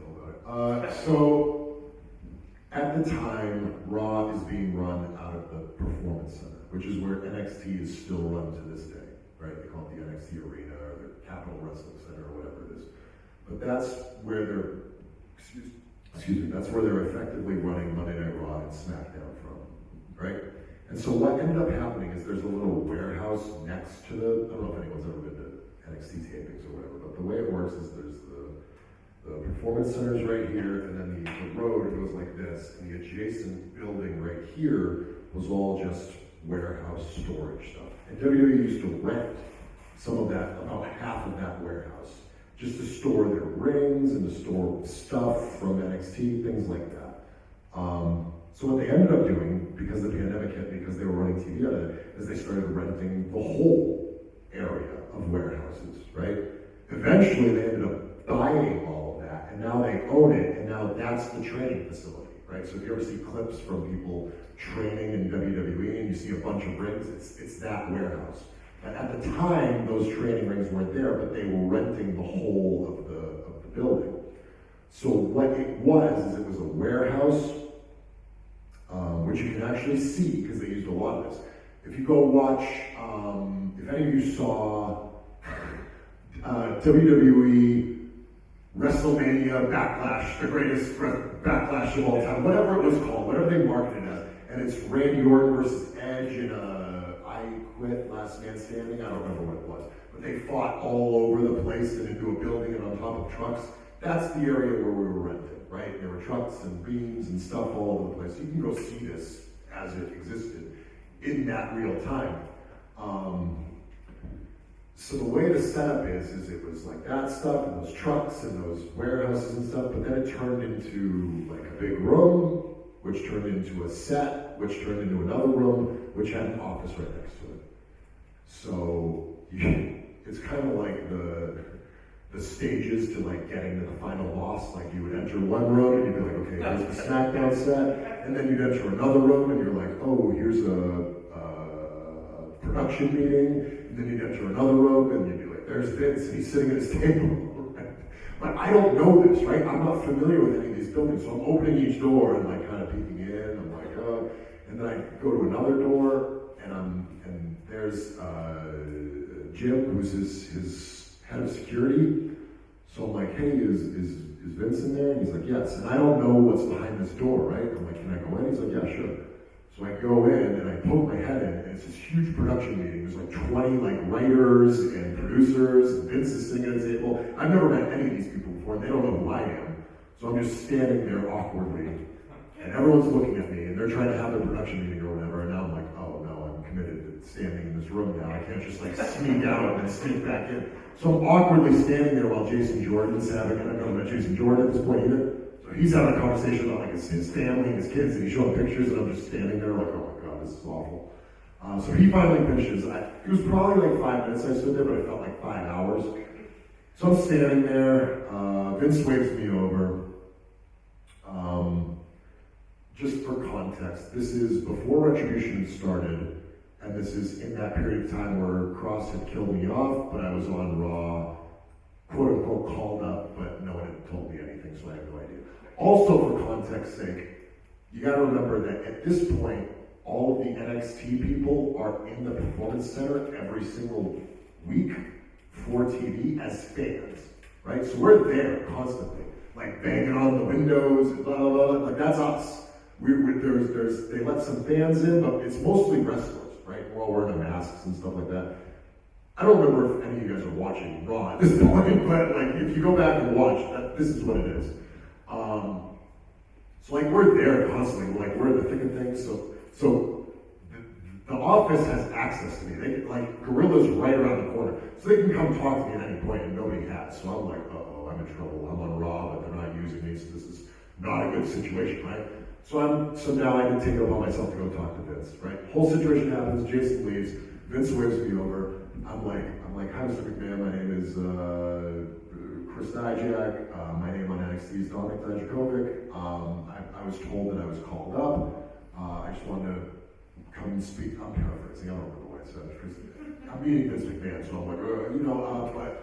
feel about it. So at the time, Raw is being run out of the Performance Center, which is where NXT is still run to this day, right? They call it the NXT Arena or the Capitol Wrestling Center or whatever it is. But that's where that's where they're effectively running Monday Night Raw and SmackDown from, right? And so what ended up happening is there's a little warehouse next to the, I don't know if anyone's ever been to NXT tapings or whatever, but the way it works is there's the Performance Center is right here, and then the road goes like this, and the adjacent building right here was all just warehouse storage stuff. And WWE used to rent some of that, about half of that warehouse, just to store their rings and to store stuff from NXT, things like that. So what they ended up doing, because the pandemic hit, because they were running TV on it, is they started renting the whole area of warehouses, right? Eventually they ended up buying all of that, and now they own it, and now that's the training facility, right? So if you ever see clips from people training in WWE and you see a bunch of rings, it's that warehouse. And at the time, those training rings weren't there, but they were renting the whole of the building. So what it was a warehouse, which you can actually see because they used a lot of this. If you go watch, if any of you saw WWE WrestleMania Backlash, the greatest backlash of all time, whatever it was called, whatever they marketed it as, and it's Randy Orton versus Edge in a I Quit Last Man Standing, I don't remember what it was, but they fought all over the place and into a building and on top of trucks. That's the area where we were renting, right? There were trucks and beams and stuff all over the place. You can go see this as it existed in that real time. So the way the setup is it was like that stuff and those trucks and those warehouses and stuff, but then it turned into like a big room, which turned into a set, which turned into another room, which had an office right next to it. So it's kind of like the stages to like getting to the final boss. Like you would enter one room and you'd be like, okay, here's the SmackDown set, and then you'd enter another room and you're like, oh, here's a production meeting. And then you'd enter another room and you'd be like, there's Vince, and he's sitting at his table. But I don't know this, right? I'm not familiar with any of these buildings, so I'm opening each door and like kind of peeking in. I'm like, oh, and then I go to another door and there's Jim, who's his head of security. So I'm like, hey, is Vince in there? And he's like, yes. And I don't know what's behind this door, right? I'm like, can I go in? He's like, yeah, sure. So I go in and I poke my head in, and it's this huge production meeting. There's like 20 like writers and producers, and Vince is sitting at a table. I've never met any of these people before, and they don't know who I am. So I'm just standing there awkwardly, and everyone's looking at me, and they're trying to have their production meeting or whatever, and now I'm like, oh no, I'm committed to standing in this room now. I can't just like sneak out and then sneak back in. So I'm awkwardly standing there while Jason Jordan's having, and I've never met Jason Jordan at this point either. So he's having a conversation about like his family and his kids, and he's showing pictures, and I'm just standing there like, oh my God, this is awful. So he finally finishes. It was probably like 5 minutes I stood there, but it felt like 5 hours. So I'm standing there. Vince waves me over. Just for context, this is before Retribution started, and this is in that period of time where Cross had killed me off, but I was on Raw, quote unquote called up, but no one had told me anything, so I have no idea. Also, for context's sake, you gotta remember that at this point, all of the NXT people are in the Performance Center every single week for TV as fans, right? So we're there constantly, like banging on the windows and blah, blah, blah, like that's us. They let some fans in, but it's mostly wrestlers, right? We're all wearing the masks and stuff like that. I don't remember if any of you guys are watching Raw at this point, but like if you go back and watch, this is what it is. So like we're there constantly, we're in the thick of things. So the office has access to me. They get, like Gorilla's right around the corner, so they can come talk to me at any point, and nobody has. So I'm like, uh-oh, I'm in trouble. I'm on Raw, but they're not using me, so this is not a good situation, right? So now I can take it upon myself to go talk to Vince, right? Whole situation happens. Jason leaves. Vince waves me over. I'm like, hi, Mr. McMahon. My name is Chris Dijak. My name on NXT is Donovan Dijak. I was told that I was called up. I just wanted to come and speak. I'm paraphrasing. I don't remember what I said. I'm meeting Vince McMahon, so I'm like,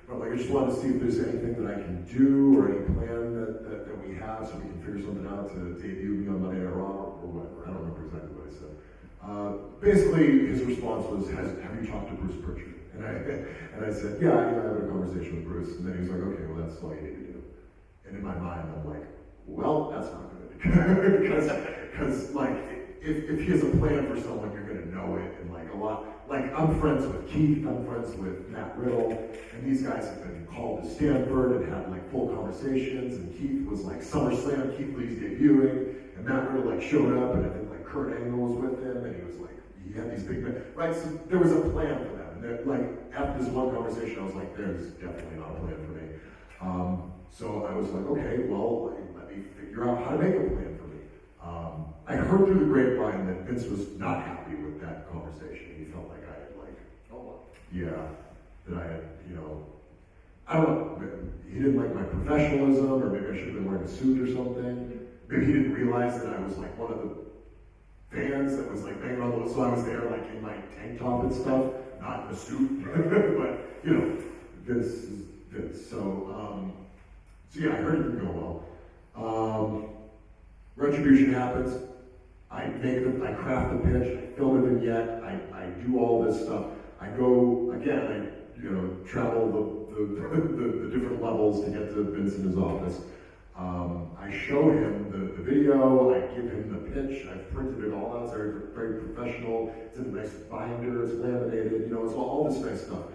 but But like, I just wanted to see if there's anything that I can do or any plan that we have so we can figure something out to debut me on Monday Night Raw or whatever. I don't remember exactly what I said. Basically, his response was, have you talked to Bruce Pritchard? And I said, yeah, I had a conversation with Bruce. And then he was like, okay, well, that's all you need to do. And in my mind, I'm like, well, that's not good. Because like, if he has a plan for someone, you're going to know it. And like a lot, like I'm friends with Keith, I'm friends with Matt Riddle, and these guys have been called to Stanford and had like full conversations. And Keith was like SummerSlam, Keith Lee's debuting, and Matt Riddle like showed up, and I think like Kurt Angle was with him, and he was like, he had these big men, right? So there was a plan for them. And like after this one conversation, I was like, there's definitely not a plan for me. So I was like, okay, well, let me figure out how to make a plan for me. I heard through the grapevine that Vince was not happy with that conversation. He felt like I had like, yeah, that I had, you know, I don't know, he didn't like my professionalism, or maybe I should have been wearing a suit or something. Maybe he didn't realize that I was like one of the fans that was like banging on the wall, so I was there like in my tank top and stuff, not in a suit, but you know, Vince is Vince. So yeah, I heard it didn't go well. Retribution happens. I craft the pitch, I film a vignette, I do all this stuff. I go, again, I travel the different levels to get to Vince in his office. I show him the video, I give him the pitch, I've printed it all out, it's very, very professional, it's in a nice binder, it's laminated, it's all this nice stuff.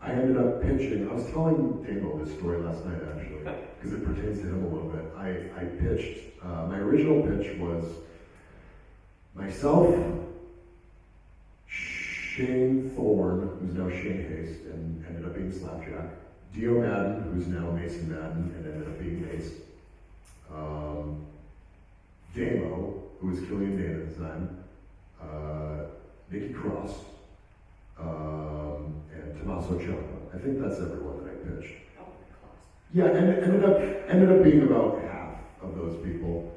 I ended up pitching, I was telling Damo this story last night actually, because it pertains to him a little bit. I pitched, my original pitch was myself, Shane Thorne, who's now Shane Haste, and ended up being Slapjack, Dio Madden, who's now Mason Madden, and ended up being Mace, Damo, who was Killian Dane at the time, Nikki Cross, and Tommaso Ciampa. I think that's everyone that I pitched. Yeah, and it ended up being about half of those people.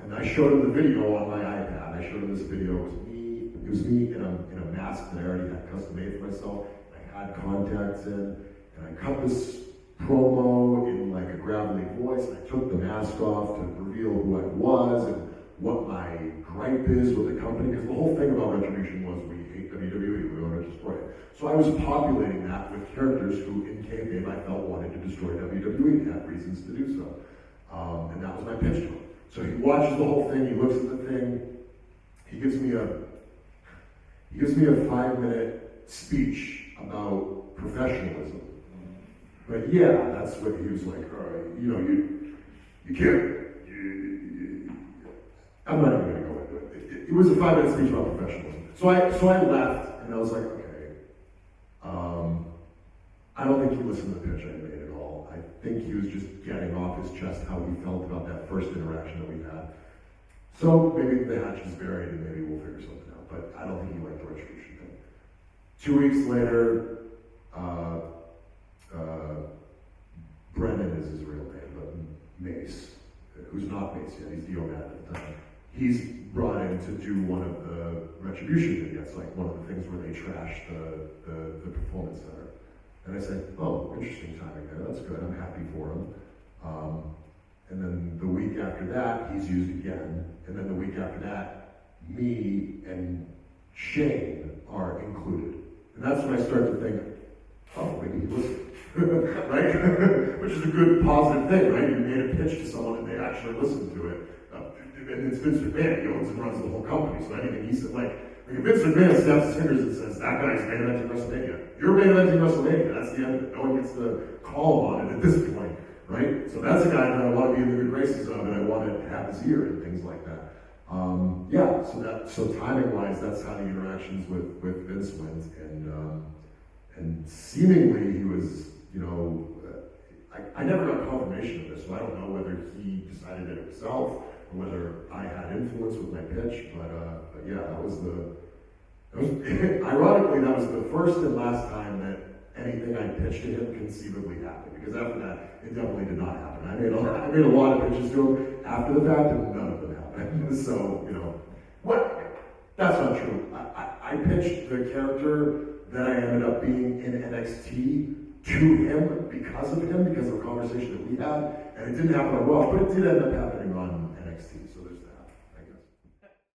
And I showed him the video on my iPad. I showed him this video. It was me in a mask that I already had custom made for myself. I had contacts in, and I cut this promo in like a gravelly voice. And I took the mask off to reveal who I was and what my gripe is with the company. Because the whole thing about Retribution was we hate WWE, we want to destroy it. So I was populating that with characters who, in kayfabe, I felt wanted to destroy WWE and had reasons to do so. And that was my pitch to him. So he watches the whole thing, he looks at the thing, he gives me a 5-minute speech about professionalism. But yeah, that's what he was like, all right, you can't, I'm not even gonna go into it. It was a 5-minute speech about professionalism. So I left, and I was like, okay, I don't think he listened to the pitch I made at all. I think he was just getting off his chest how he felt about that first interaction that we had. So maybe the hatch is buried and maybe we'll figure something out, but I don't think he liked the Retribution thing. 2 weeks later, Brennan is his real name, but Mace, who's not Mace yet, he's Dio Madden at the time. He's brought in to do one of the Retribution vignettes, like one of the things where they trash the performance center. And I said, oh, interesting timing there, that's good, I'm happy for him. And then the week after that, he's used again. And then the week after that, me and Shane are included. And that's when I start to think, oh, maybe he listened, right? Which is a good positive thing, right? You made a pitch to someone and they actually listened to it. And it's Vince McMahon, he owns and runs the whole company, so anything he said, like if Vince McMahon snaps his fingers and says, that guy's main eventing WrestleMania, you're main eventing WrestleMania, that's the end of it. No one gets to call him on it at this point, right? So that's a guy that I want to be in the good graces of, and I want to have his ear and things like that. So timing-wise, that's how the interactions with Vince went, and seemingly he was, I never got confirmation of this, so I don't know whether he decided it himself or whether I had influence with my pitch, but yeah, ironically, that was the first and last time that anything I pitched to him conceivably happened, because after that, it definitely did not happen. I made a lot of pitches to him after the fact, and none of them happened. So, that's not true. I pitched the character that I ended up being in NXT to him because of a conversation that we had, and it didn't happen on Raw, but it did end up happening on